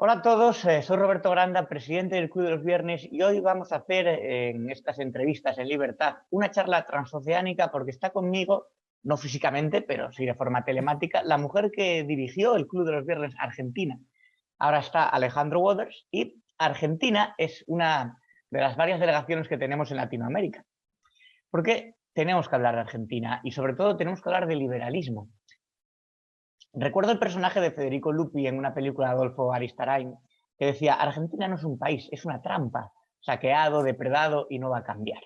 Hola a todos, soy Roberto Granda, presidente del Club de los Viernes, y hoy vamos a hacer en estas entrevistas en libertad una charla transoceánica porque está conmigo, no físicamente, pero sí de forma telemática, la mujer que dirigió el Club de los Viernes Argentina. Ahora está Alejandro Waters y Argentina es una de las varias delegaciones que tenemos en Latinoamérica. Porque tenemos que hablar de Argentina y sobre todo tenemos que hablar de liberalismo. Recuerdo el personaje de Federico Lupi en una película de Adolfo Aristarain que decía: Argentina no es un país, es una trampa, saqueado, depredado y no va a cambiar.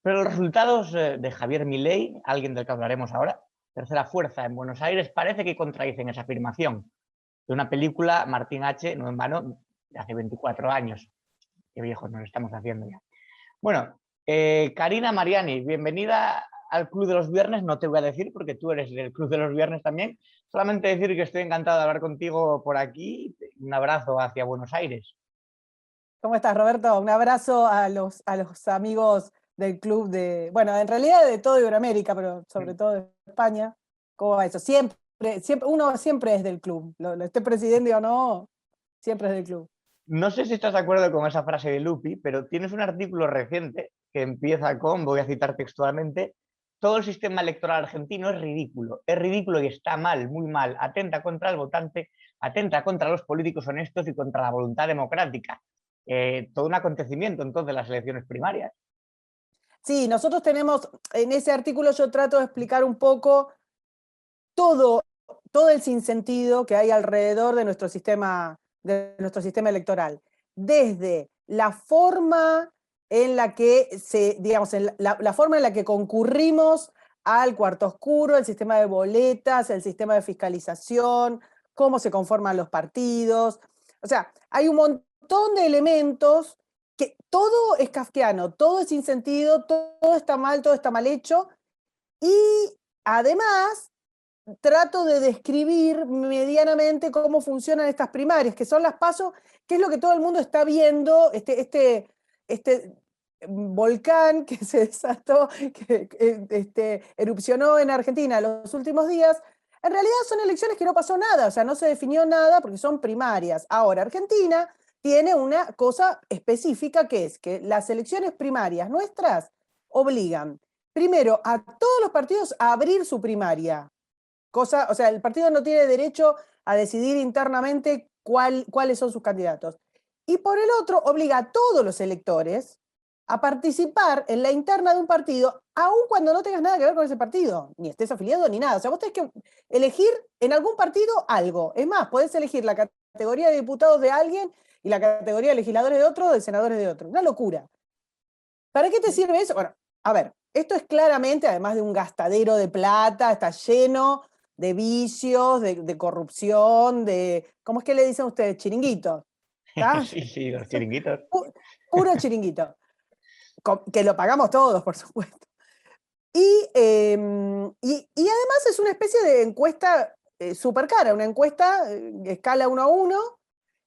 Pero los resultados de Javier Milei, alguien del que hablaremos ahora, tercera fuerza en Buenos Aires, parece que contradicen esa afirmación. De una película, Martín H., no en vano, de hace 24 años. Qué viejos nos estamos haciendo ya. Bueno, Karina Mariani, bienvenida al Club de los Viernes. No te voy a decir porque tú eres del Club de los Viernes también. Solamente decir que estoy encantado de hablar contigo por aquí. Un abrazo hacia Buenos Aires. ¿Cómo estás, Roberto? Un abrazo a los amigos del club bueno, en realidad de todo Iberoamérica, pero sobre todo de España. ¿Cómo va eso? Uno siempre es del club. Lo esté presidente o no, siempre es del club. No sé si estás de acuerdo con esa frase de Lupi, pero tienes un artículo reciente que empieza con, voy a citar textualmente: todo el sistema electoral argentino es ridículo y está mal, muy mal, atenta contra el votante, atenta contra los políticos honestos y contra la voluntad democrática. Todo un acontecimiento entonces las elecciones primarias. Sí, nosotros tenemos, en ese artículo yo trato de explicar un poco todo el sinsentido que hay alrededor de nuestro sistema electoral. Desde la forma en la que digamos, la forma en la que concurrimos al cuarto oscuro, el sistema de boletas, el sistema de fiscalización, cómo se conforman los partidos. O sea, hay un montón de elementos que todo es kafkiano, todo es sin sentido, todo está mal hecho, y además trato de describir medianamente cómo funcionan estas primarias, que son las PASO, que es lo que todo el mundo está viendo, este volcán que se desató, que erupcionó en Argentina los últimos días. En realidad son elecciones que no pasó nada, o sea, no se definió nada porque son primarias. Ahora, Argentina tiene una cosa específica, que es que las elecciones primarias nuestras obligan, primero, a todos los partidos a abrir su primaria. O sea, el partido no tiene derecho a decidir internamente cuáles son sus candidatos. Y por el otro, obliga a todos los electores a participar en la interna de un partido, aun cuando no tengas nada que ver con ese partido, ni estés afiliado ni nada. O sea, vos tenés que elegir en algún partido algo. Es más, podés elegir la categoría de diputados de alguien y la categoría de legisladores de otro, de senadores de otro. Una locura. ¿Para qué te sirve eso? Bueno, a ver, esto es claramente, además de un gastadero de plata, está lleno de vicios, de corrupción, ¿cómo es que le dicen ustedes? Chiringuitos. ¿Está? Sí, los chiringuitos. Puro chiringuito. Que lo pagamos todos, por supuesto. Y además es una especie de encuesta súper cara, una encuesta escala 1 a 1,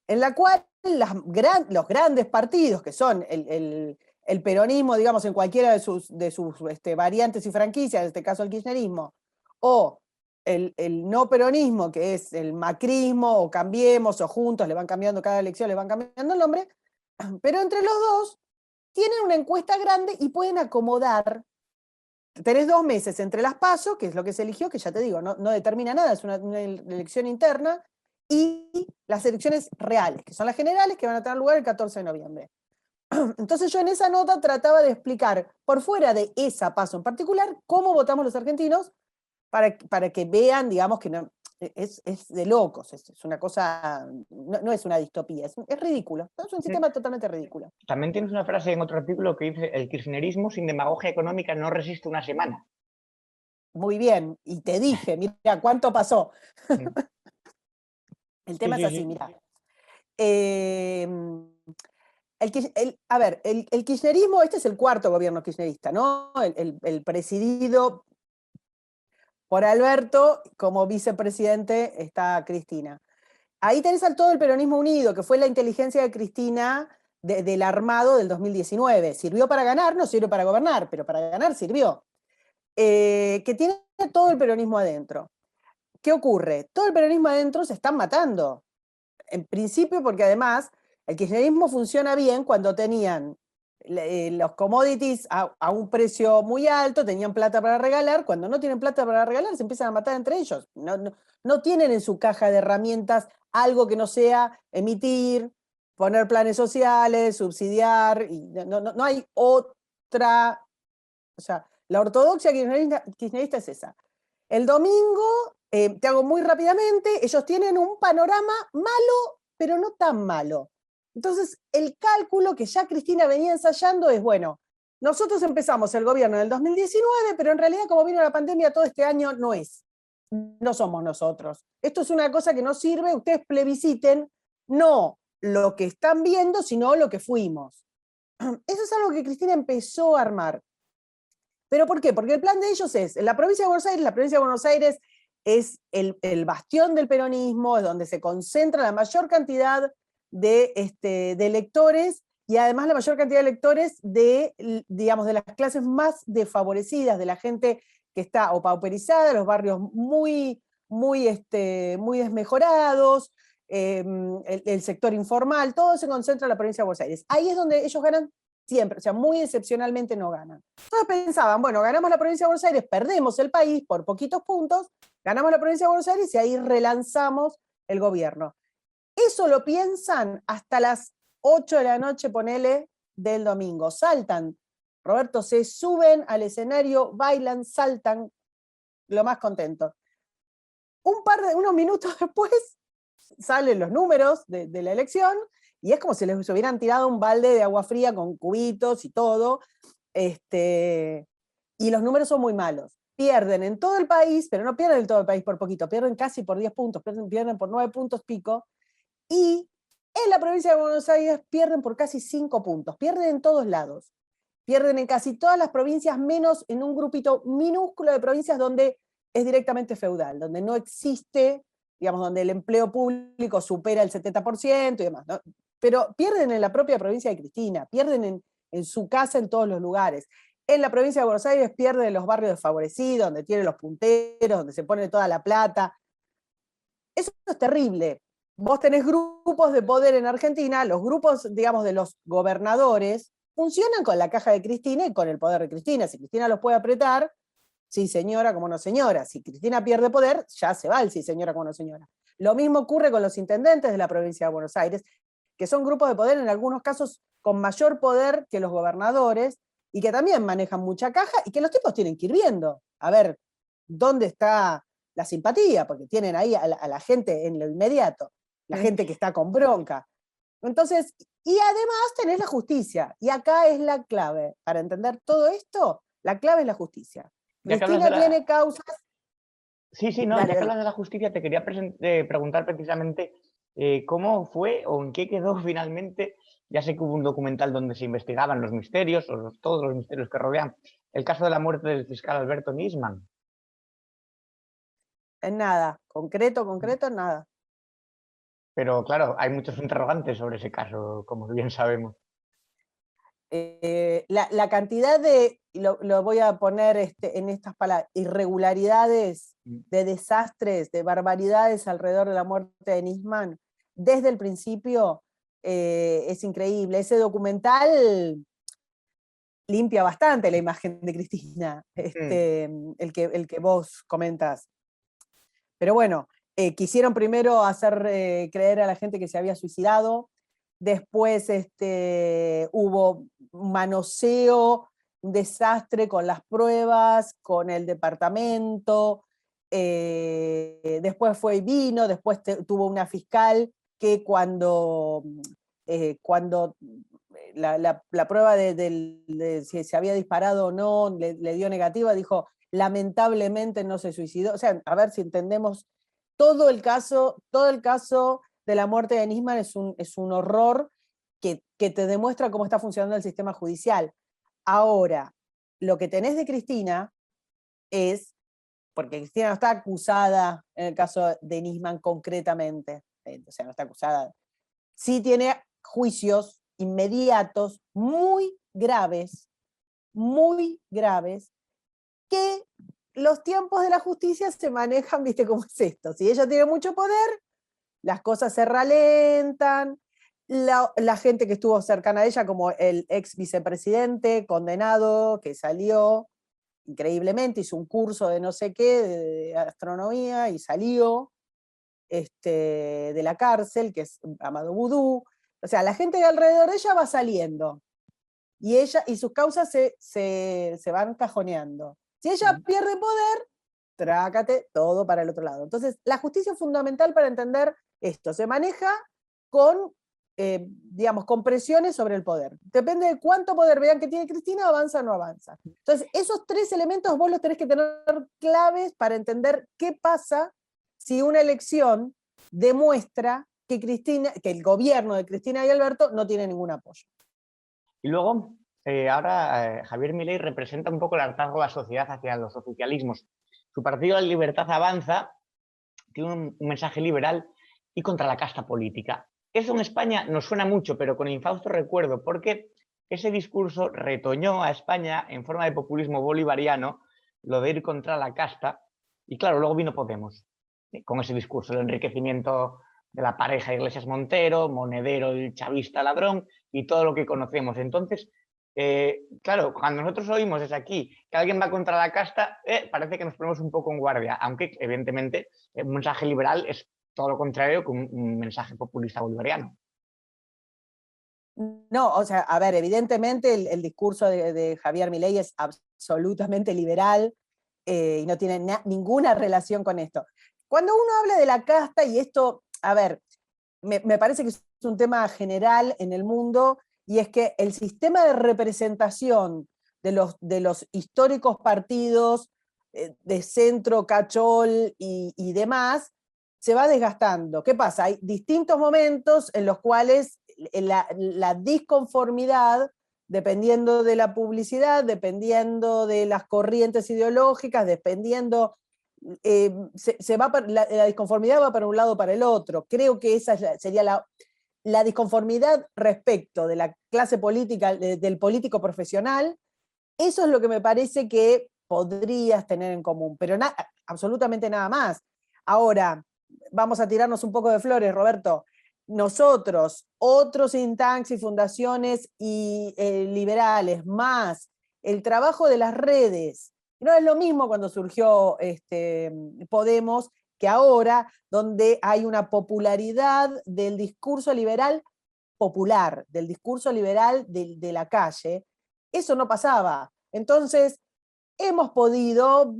en la cual los grandes partidos, que son el peronismo, digamos, en cualquiera de sus variantes y franquicias, en este caso el kirchnerismo, o el no peronismo, que es el macrismo, o Cambiemos, o Juntos, le van cambiando cada elección, le van cambiando el nombre, pero entre los dos tienen una encuesta grande y pueden acomodar. Tenés 2 meses entre las PASO, que es lo que se eligió, que ya te digo, no determina nada, es una elección interna, y las elecciones reales, que son las generales, que van a tener lugar el 14 de noviembre. Entonces yo en esa nota trataba de explicar, por fuera de esa PASO en particular, cómo votamos los argentinos, para que vean, digamos, que no, es de locos, es una cosa, no es una distopía, es ridículo, es un sistema totalmente ridículo. También tienes una frase en otro artículo que dice: el kirchnerismo sin demagogia económica no resiste una semana. Muy bien, y te dije, mira, ¿cuánto pasó? El tema es así, Sí. mira. A ver, el kirchnerismo, este es el cuarto gobierno kirchnerista, ¿no? El presidido por Alberto, como vicepresidente está Cristina. Ahí tenés al todo el peronismo unido, que fue la inteligencia de Cristina del armado del 2019. ¿Sirvió para ganar? No sirvió para gobernar, pero para ganar sirvió. Que tiene todo el peronismo adentro. ¿Qué ocurre? Todo el peronismo adentro se están matando. En principio, porque además el kirchnerismo funciona bien cuando tenían los commodities a un precio muy alto, tenían plata para regalar. Cuando no tienen plata para regalar, se empiezan a matar entre ellos. No tienen en su caja de herramientas algo que no sea emitir, poner planes sociales, subsidiar, y no hay otra. O sea, la ortodoxia kirchnerista es esa. El domingo, te hago muy rápidamente, ellos tienen un panorama malo, pero no tan malo. Entonces, el cálculo que ya Cristina venía ensayando es, bueno, nosotros empezamos el gobierno en el 2019, pero en realidad como vino la pandemia todo este año no es. No somos nosotros. Esto es una cosa que no sirve, ustedes plebisciten, no lo que están viendo, sino lo que fuimos. Eso es algo que Cristina empezó a armar. ¿Pero por qué? Porque el plan de ellos es, en la provincia de Buenos Aires es el bastión del peronismo, es donde se concentra la mayor cantidad de electores, y además la mayor cantidad de electores de, digamos, de las clases más desfavorecidas, de la gente que está o pauperizada, los barrios muy desmejorados, el sector informal, todo se concentra en la provincia de Buenos Aires. Ahí es donde ellos ganan siempre, o sea, muy excepcionalmente no ganan. Entonces pensaban, bueno, ganamos la provincia de Buenos Aires, perdemos el país por poquitos puntos, ganamos la provincia de Buenos Aires y ahí relanzamos el gobierno. Eso lo piensan hasta las 8 de la noche, ponele, del domingo. Saltan, Roberto, se suben al escenario, bailan, saltan, lo más contentos. Unos minutos después salen los números de la elección, y es como si les hubieran tirado un balde de agua fría con cubitos y todo, y los números son muy malos. Pierden en todo el país, pero no pierden en todo el país por poquito, pierden casi por 10 puntos, pierden por 9 puntos pico, y en la provincia de Buenos Aires pierden por casi 5 puntos, pierden en todos lados, pierden en casi todas las provincias, menos en un grupito minúsculo de provincias donde es directamente feudal, donde no existe, digamos, donde el empleo público supera el 70% y demás, ¿no? Pero pierden en la propia provincia de Cristina, pierden en su casa en todos los lugares. En la provincia de Buenos Aires pierden en los barrios desfavorecidos, donde tienen los punteros, donde se pone toda la plata. Eso es terrible. Vos tenés grupos de poder en Argentina, los grupos, digamos, de los gobernadores, funcionan con la caja de Cristina y con el poder de Cristina. Si Cristina los puede apretar, sí señora, como no señora. Si Cristina pierde poder, ya se va el sí señora, como no señora. Lo mismo ocurre con los intendentes de la provincia de Buenos Aires, que son grupos de poder en algunos casos con mayor poder que los gobernadores, y que también manejan mucha caja, y que los tipos tienen que ir viendo, a ver, ¿dónde está la simpatía? Porque tienen ahí a la gente en lo inmediato, la gente que está con bronca. Entonces, y además tenés la justicia, y acá es la clave. Para entender todo esto, la clave es la justicia. Ya que Cristina tiene causas. Sí, sí, no, Dale, ya que dale. hablas de la justicia, te quería preguntar precisamente cómo fue o en qué quedó finalmente. Ya sé que hubo un documental donde se investigaban los misterios, todos los misterios que rodean el caso de la muerte del fiscal Alberto Nisman. En nada, concreto, nada. Pero claro, hay muchos interrogantes sobre ese caso, como bien sabemos. La cantidad de, lo voy a poner en estas palabras, irregularidades, de desastres, de barbaridades alrededor de la muerte de Nisman, desde el principio, es increíble. Ese documental limpia bastante la imagen de Cristina, el que vos comentas. Pero bueno, quisieron primero hacer creer a la gente que se había suicidado. Después hubo manoseo, un desastre con las pruebas, con el departamento. Después fue y vino, después tuvo una fiscal que cuando la prueba de si se había disparado o no le dio negativa, dijo, lamentablemente no se suicidó. O sea, a ver si entendemos todo el caso de la muerte de Nisman. Es un horror que te demuestra cómo está funcionando el sistema judicial. Ahora, lo que tenés de Cristina es, porque Cristina no está acusada en el caso de Nisman concretamente, o sea, no está acusada, sí tiene juicios inmediatos muy graves, que los tiempos de la justicia se manejan, viste cómo es esto. Si ella tiene mucho poder, las cosas se ralentan, la gente que estuvo cercana a ella, como el ex vicepresidente condenado, que salió increíblemente, hizo un curso de no sé qué, de astronomía, y salió de la cárcel, que es Amadou Vudú. O sea, la gente de alrededor de ella va saliendo, y ella y sus causas se van cajoneando. Si ella pierde poder, trácate todo para el otro lado. Entonces, la justicia es fundamental para entender esto. Se maneja con, digamos, con presiones sobre el poder. Depende de cuánto poder vean que tiene Cristina, avanza o no avanza. Entonces, esos tres elementos vos los tenés que tener claves para entender qué pasa si una elección demuestra que el gobierno de Cristina y Alberto no tiene ningún apoyo. Y luego, ahora Javier Milei representa un poco el hartazgo de la sociedad hacia los oficialismos. Su partido, La Libertad Avanza, tiene un mensaje liberal y contra la casta política. Eso en España nos suena mucho, pero con infausto recuerdo, porque ese discurso retoñó a España en forma de populismo bolivariano, lo de ir contra la casta, y claro, luego vino Podemos, con ese discurso, el enriquecimiento de la pareja Iglesias Montero, Monedero, el chavista ladrón, y todo lo que conocemos. Entonces, claro, cuando nosotros oímos desde aquí que alguien va contra la casta, parece que nos ponemos un poco en guardia, aunque evidentemente un mensaje liberal es todo lo contrario que un mensaje populista bolivariano. No, o sea, a ver, evidentemente el discurso de Javier Milei es absolutamente liberal y no tiene ninguna relación con esto. Cuando uno habla de la casta, y esto, a ver, me parece que es un tema general en el mundo, y es que el sistema de representación de los históricos partidos de centro, cachol y demás, se va desgastando. ¿Qué pasa? Hay distintos momentos en los cuales la disconformidad, dependiendo de la publicidad, dependiendo de las corrientes ideológicas, dependiendo, la disconformidad va para un lado o para el otro. Creo que esa sería la disconformidad respecto de la clase política, del político profesional. Eso es lo que me parece que podrías tener en común, pero absolutamente nada más. Ahora, vamos a tirarnos un poco de flores, Roberto. Nosotros, otros think tanks y fundaciones y liberales, más el trabajo de las redes. No es lo mismo cuando surgió Podemos que ahora, donde hay una popularidad del discurso liberal popular, del discurso liberal de la calle. Eso no pasaba. Entonces, hemos podido,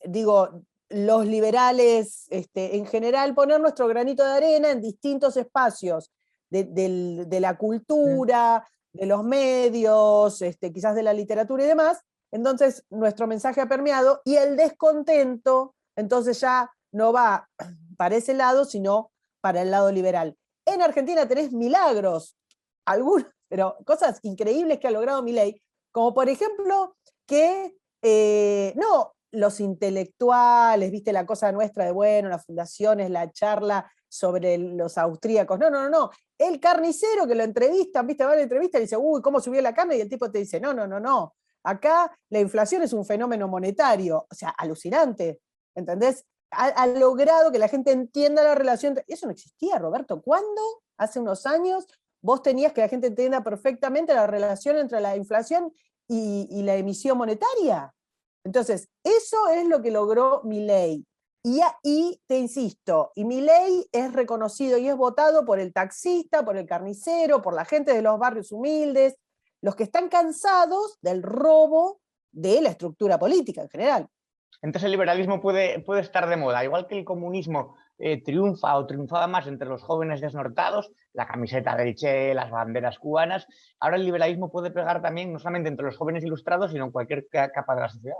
digo, los liberales en general, poner nuestro granito de arena en distintos espacios de la cultura, de los medios, quizás de la literatura y demás. Entonces, nuestro mensaje ha permeado y el descontento, entonces ya no va para ese lado, sino para el lado liberal. En Argentina tenés milagros, algunos, pero cosas increíbles que ha logrado Milei, como por ejemplo que no los intelectuales, viste la cosa nuestra de, bueno, las fundaciones, la charla sobre los austríacos, no, el carnicero que lo entrevistan, viste, va a la entrevista y dice, uy, ¿cómo subió la carne? Y el tipo te dice, no, acá la inflación es un fenómeno monetario, o sea, alucinante, ¿entendés? Ha logrado que la gente entienda la relación, eso no existía, Roberto, ¿cuándo? Hace unos años vos tenías que la gente entienda perfectamente la relación entre la inflación y la emisión monetaria. Entonces, eso es lo que logró Milei. Y te insisto, y Milei es reconocido y es votado por el taxista, por el carnicero, por la gente de los barrios humildes, los que están cansados del robo de la estructura política en general. Entonces el liberalismo puede estar de moda, igual que el comunismo triunfa o triunfaba más entre los jóvenes desnortados, la camiseta del Che, las banderas cubanas, ahora el liberalismo puede pegar también no solamente entre los jóvenes ilustrados, sino en cualquier capa de la sociedad.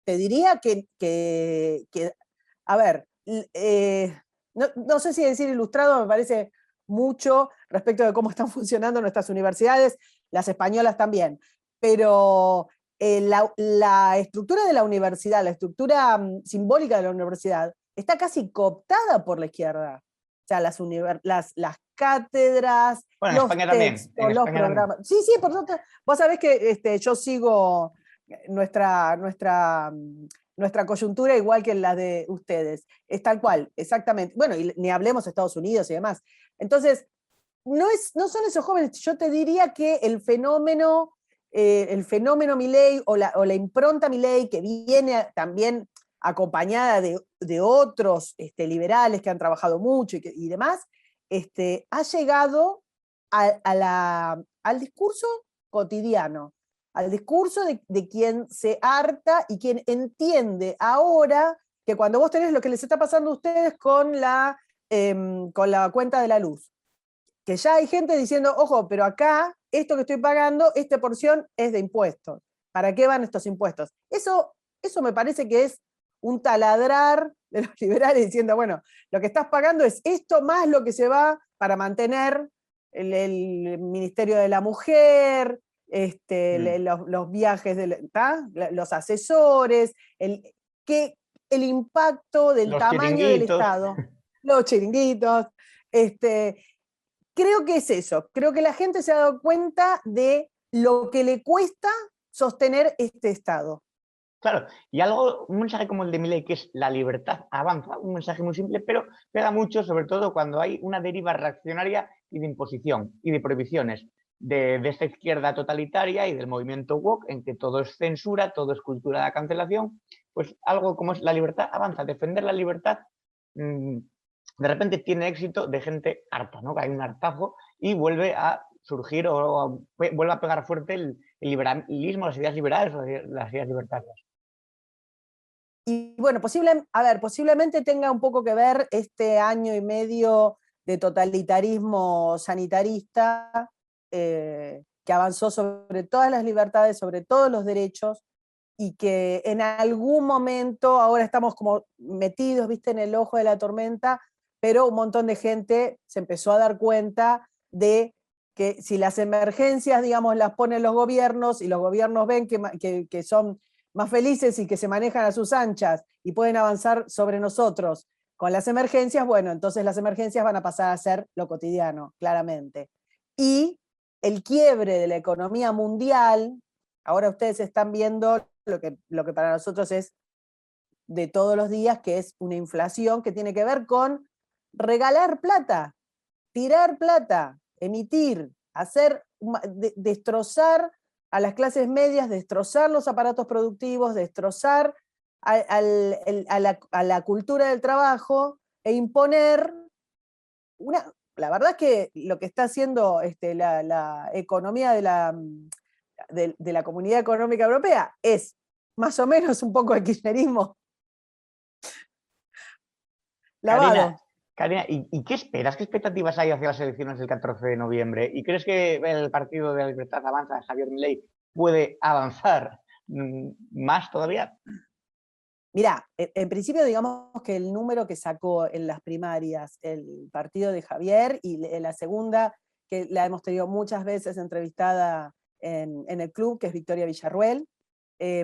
Te diría que a ver, no sé si decir ilustrado me parece mucho respecto de cómo están funcionando nuestras universidades, las españolas también, pero la estructura de la universidad, la estructura simbólica de la universidad, está casi cooptada por la izquierda. O sea, las cátedras, bueno, los España textos, también, los programas. También. Sí, por supuesto. Vos sabés que yo sigo nuestra coyuntura igual que la de ustedes. Es tal cual, exactamente. Bueno, y ni hablemos de Estados Unidos y demás. Entonces, no son esos jóvenes, yo te diría que el fenómeno Milei o la impronta Milei, que viene también acompañada de otros liberales que han trabajado mucho y demás, ha llegado al discurso cotidiano, al discurso de quien se harta y quien entiende ahora que cuando vos tenés lo que les está pasando a ustedes con la cuenta de la luz, que ya hay gente diciendo, ojo, pero acá, esto que estoy pagando, esta porción es de impuestos. ¿Para qué van estos impuestos? Eso me parece que es un taladrar de los liberales diciendo, bueno, lo que estás pagando es esto más lo que se va para mantener el Ministerio de la Mujer, los viajes, los asesores, el impacto del Los tamaño del chiringuitos. Estado, los chiringuitos, creo que es eso, creo que la gente se ha dado cuenta de lo que le cuesta sostener este Estado. Claro, y un mensaje como el de Milei, que es la libertad avanza, un mensaje muy simple, pero pega mucho, sobre todo cuando hay una deriva reaccionaria y de imposición y de prohibiciones de esta izquierda totalitaria y del movimiento woke, en que todo es censura, todo es cultura de la cancelación, pues algo como es la libertad avanza, defender la libertad de repente tiene éxito de gente harta, ¿no? Que hay un hartazgo y vuelve a surgir o vuelve a pegar fuerte el liberalismo, las ideas liberales o las ideas libertarias. Y bueno, posiblemente tenga un poco que ver este año y medio de totalitarismo sanitarista que avanzó sobre todas las libertades, sobre todos los derechos, y que en algún momento, ahora estamos como metidos, viste, en el ojo de la tormenta, pero un montón de gente se empezó a dar cuenta de que si las emergencias, digamos, las ponen los gobiernos y los gobiernos ven que son más felices y que se manejan a sus anchas y pueden avanzar sobre nosotros con las emergencias, bueno, entonces las emergencias van a pasar a ser lo cotidiano, claramente. Y el quiebre de la economía mundial, ahora ustedes están viendo lo que para nosotros es de todos los días, que es una inflación que tiene que ver con regalar plata, tirar plata, emitir, destrozar a las clases medias, destrozar los aparatos productivos, destrozar a la cultura del trabajo e imponer la verdad es que lo que está haciendo la economía de la Comunidad Económica Europea es más o menos un poco el kirchnerismo lavado. Karina, ¿y qué esperas? ¿Qué expectativas hay hacia las elecciones del 14 de noviembre? ¿Y crees que el Partido de la Libertad Avanza, Javier Milei, puede avanzar más todavía? Mirá, en principio digamos que el número que sacó en las primarias el partido de Javier y la segunda, que la hemos tenido muchas veces entrevistada en el club, que es Victoria Villarruel, que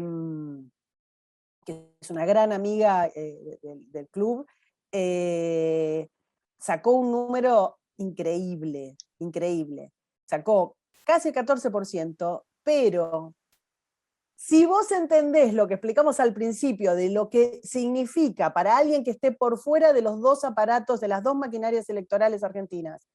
es una gran amiga del club, sacó un número increíble, increíble. Sacó casi el 14%, pero si vos entendés lo que explicamos al principio de lo que significa para alguien que esté por fuera de los dos aparatos, de las dos maquinarias electorales argentinas,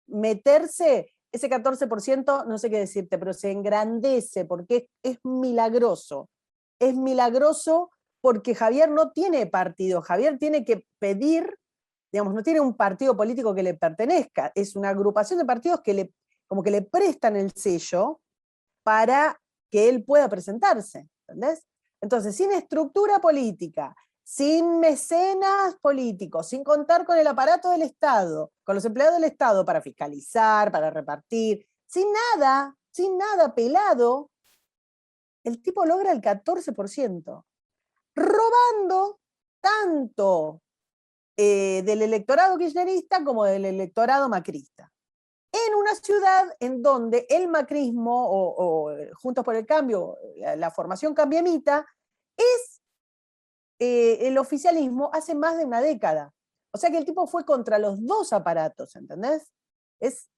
meterse, ese 14%, no sé qué decirte, pero se engrandece porque es milagroso. Es milagroso porque Javier no tiene partido, Javier tiene que pedir, digamos, no tiene un partido político que le pertenezca, es una agrupación de partidos que como que le prestan el sello para que él pueda presentarse, ¿entendés? Entonces, sin estructura política, sin mecenas políticos, sin contar con el aparato del Estado, con los empleados del Estado para fiscalizar, para repartir, sin nada pelado, el tipo logra el 14%, robando tanto del electorado kirchnerista como del electorado macrista. En una ciudad en donde el macrismo o Juntos por el Cambio, la formación cambiemita, es el oficialismo hace más de una década. O sea que el tipo fue contra los dos aparatos, ¿entendés? Es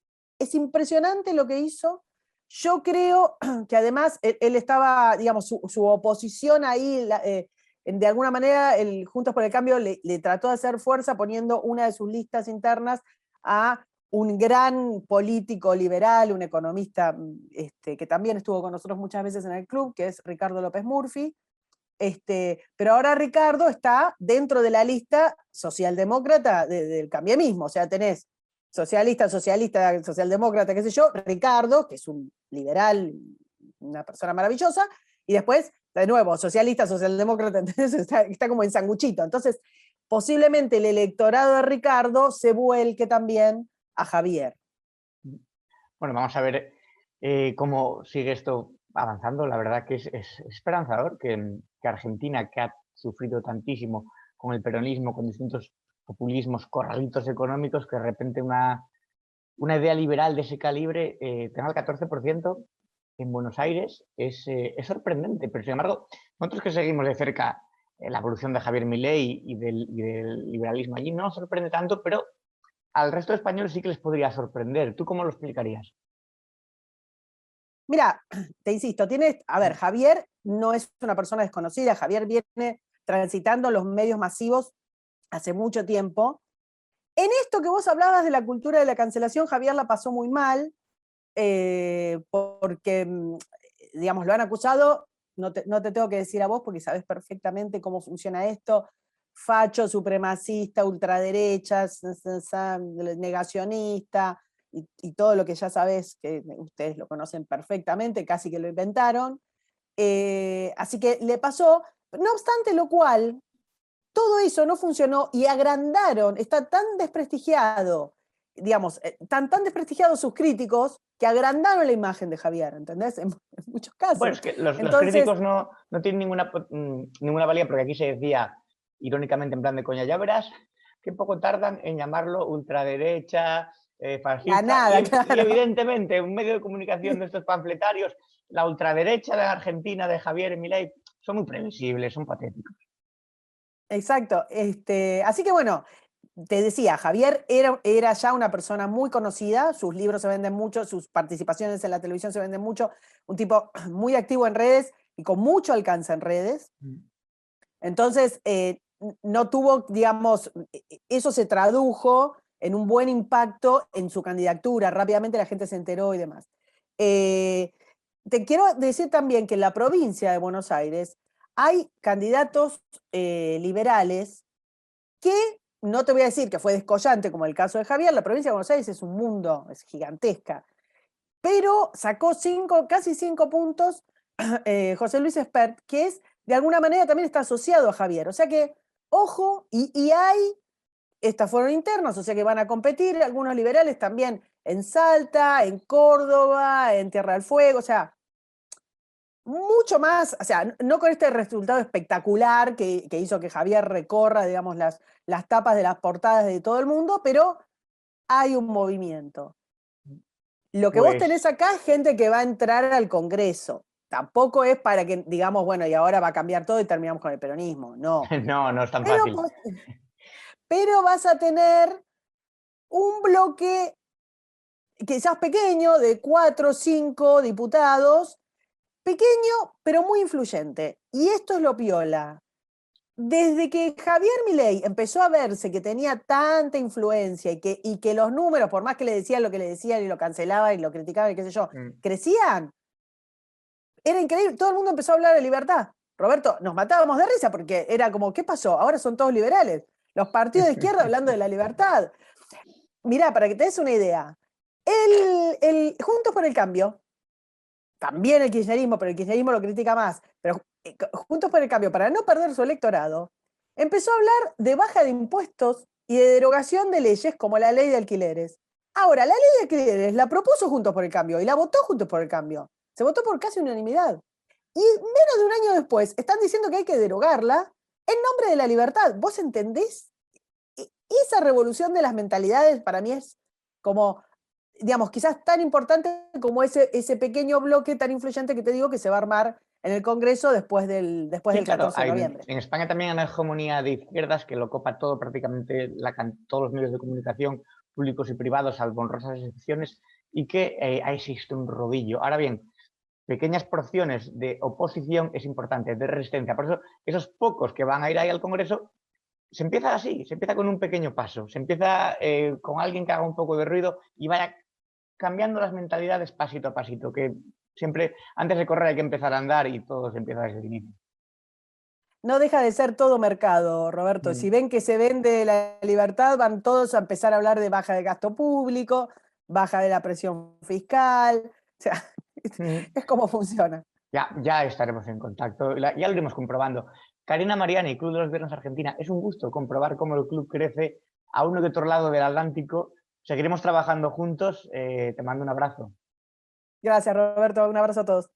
impresionante lo que hizo. Yo creo que además él estaba, digamos, su oposición ahí de alguna manera Juntos por el Cambio le trató de hacer fuerza poniendo una de sus listas internas a un gran político liberal, un economista que también estuvo con nosotros muchas veces en el club, que es Ricardo López Murphy. Pero ahora Ricardo está dentro de la lista socialdemócrata del cambiamismo, o sea, tenés socialista, socialdemócrata, qué sé yo, Ricardo, que es un liberal, una persona maravillosa, y después, de nuevo, socialista, socialdemócrata, entonces está como en sanguchito. Entonces, posiblemente el electorado de Ricardo se vuelque también a Javier. Bueno, vamos a ver cómo sigue esto avanzando. La verdad que es esperanzador que Argentina, que ha sufrido tantísimo con el peronismo, con distintos populismos, corralitos económicos, que de repente una idea liberal de ese calibre tenga el 14% en Buenos Aires, es sorprendente. Pero sin embargo, nosotros que seguimos de cerca la evolución de Javier Milei y del liberalismo allí, no nos sorprende tanto, pero al resto de españoles sí que les podría sorprender. ¿Tú cómo lo explicarías? Mira, te insisto, a ver, Javier no es una persona desconocida, Javier viene transitando los medios masivos hace mucho tiempo. En esto que vos hablabas de la cultura de la cancelación, Javier la pasó muy mal, porque, digamos, lo han acusado, no te tengo que decir a vos porque sabés perfectamente cómo funciona esto, facho, supremacista, ultraderecha, negacionista, y todo lo que ya sabés, que ustedes lo conocen perfectamente, casi que lo inventaron. Así que le pasó, no obstante lo cual, todo eso no funcionó y agrandaron, está tan desprestigiado, digamos, tan desprestigiados sus críticos que agrandaron la imagen de Javier, ¿entendés? En muchos casos. Bueno, es que los Entonces, críticos no tienen ninguna valía, porque aquí se decía, irónicamente, en plan de coña, ya verás que poco tardan en llamarlo ultraderecha, fascista, nada, y claro. evidentemente un medio de comunicación de estos panfletarios, la ultraderecha de Argentina, de Javier Milei, son muy previsibles, son patéticos. Exacto. Así que bueno, te decía, Javier era ya una persona muy conocida, sus libros se venden mucho, sus participaciones en la televisión se venden mucho, un tipo muy activo en redes y con mucho alcance en redes. Entonces, no tuvo, digamos, eso se tradujo en un buen impacto en su candidatura, rápidamente la gente se enteró y demás. Te quiero decir también que en la provincia de Buenos Aires hay candidatos liberales que, no te voy a decir que fue descollante como el caso de Javier, la provincia de Buenos Aires es un mundo, es gigantesca, pero sacó casi 5 puntos José Luis Espert, que es, de alguna manera también está asociado a Javier. O sea que, ojo, y estas fueron internas, o sea que van a competir algunos liberales también en Salta, en Córdoba, en Tierra del Fuego, o sea, mucho más, o sea, no con este resultado espectacular que hizo que Javier recorra, digamos, las tapas de las portadas de todo el mundo, pero hay un movimiento. Lo que vos Pues tenés acá es gente que va a entrar al Congreso. Tampoco es para que digamos, bueno, y ahora va a cambiar todo y terminamos con el peronismo. No. no es tan Pero, fácil. pero vas a tener un bloque quizás pequeño de 4 o 5 diputados, pequeño pero muy influyente. Y esto es lo piola. Desde que Javier Milei empezó a verse que tenía tanta influencia y que los números, por más que le decían lo que le decían y lo cancelaban y lo criticaban y qué sé yo, crecían, era increíble. Todo el mundo empezó a hablar de libertad. Roberto, nos matábamos de risa porque era como, ¿qué pasó? Ahora son todos liberales. Los partidos de izquierda hablando de la libertad. Mirá, para que te des una idea, Juntos por el Cambio, también el kirchnerismo, pero el kirchnerismo lo critica más, pero Juntos por el Cambio, para no perder su electorado, empezó a hablar de baja de impuestos y de derogación de leyes como la ley de alquileres. Ahora, la ley de alquileres la propuso Juntos por el Cambio y la votó Juntos por el Cambio. Se votó por casi unanimidad. Y menos de un año después están diciendo que hay que derogarla en nombre de la libertad. ¿Vos entendés? Esa revolución de las mentalidades para mí es como, digamos, quizás tan importante como ese pequeño bloque tan influyente que te digo que se va a armar en el Congreso después del Sí, claro, 14 de noviembre. en España también hay una hegemonía de izquierdas que lo copa todo, prácticamente todos los medios de comunicación públicos y privados, salvo honrosas excepciones, y que ahí existe un rodillo. Ahora bien, pequeñas porciones de oposición es importante, de resistencia. Por eso, esos pocos que van a ir ahí al Congreso, se empieza así, se empieza con un pequeño paso, se empieza con alguien que haga un poco de ruido y vaya cambiando las mentalidades pasito a pasito, que siempre antes de correr hay que empezar a andar y todo se empieza desde el inicio. No deja de ser todo mercado, Roberto. Si ven que se vende la libertad, van todos a empezar a hablar de baja de gasto público, baja de la presión fiscal. O sea, es como funciona. Ya estaremos en contacto, ya lo iremos comprobando. Karina Mariani, Club de los Viernes Argentina, es un gusto comprobar cómo el club crece a uno que otro lado del Atlántico. Seguiremos trabajando juntos. Te mando un abrazo. Gracias, Roberto. Un abrazo a todos.